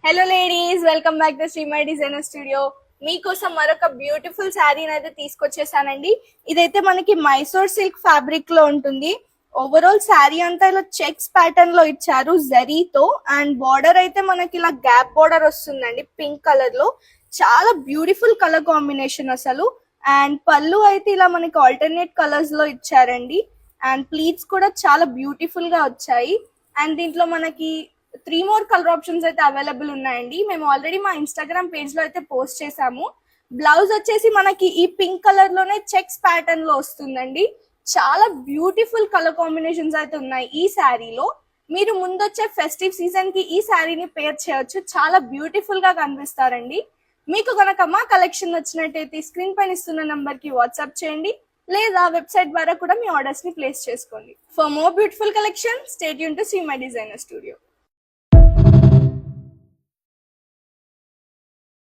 Hello ladies, welcome back to Srimai designer studio. మీకోసం మరొక beautiful శారీని అయితే తీసుకొచ్చేసానండి. ఇదైతే మనకి మైసూర్ సిల్క్ ఫ్యాబ్రిక్ లో ఉంటుంది. ఓవరాల్ శారీ అంతా ఇలా చెక్స్ ప్యాటర్న్ లో ఇచ్చారు జరీతో. అండ్ బార్డర్ అయితే మనకి ఇలా గ్యాప్ బార్డర్ వస్తుందండి పింక్ కలర్ లో. చాలా బ్యూటిఫుల్ కలర్ కాంబినేషన్ అసలు. అండ్ పళ్ళు అయితే ఇలా మనకి ఆల్టర్నేట్ కలర్స్ లో ఇచ్చారండి. అండ్ ప్లీట్స్ కూడా చాలా బ్యూటిఫుల్ గా వచ్చాయి. అండ్ దీంట్లో మనకి 3 more కలర్ ఆప్షన్స్ అయితే అవైలబుల్ ఉన్నాయండి. మేము ఆల్రెడీ మా ఇన్స్టాగ్రామ్ పేజ్ లో అయితే పోస్ట్ చేసాము. బ్లౌజ్ వచ్చేసి మనకి ఈ పింక్ కలర్ లోనే చెక్స్ ప్యాటర్న్ లో వస్తుందండి. చాలా బ్యూటిఫుల్ కలర్ కాంబినేషన్స్ అయితే ఉన్నాయి ఈ శారీలో. మీరు ముందొచ్చే ఫెస్టివ్ సీజన్ కి ఈ శారీని పేర్ చేయొచ్చు. చాలా బ్యూటిఫుల్ గా కనిపిస్తారండి. మీకు గనక మా కలెక్షన్ నచ్చినట్టయితే స్క్రీన్ పైన ఇస్తున్న నంబర్ కి వాట్సాప్ చేయండి, లేదా వెబ్సైట్ ద్వారా కూడా మీ ఆర్డర్స్ ని ప్లేస్ చేసుకోండి. For more beautiful collection, stay tuned to Srimai designer studio.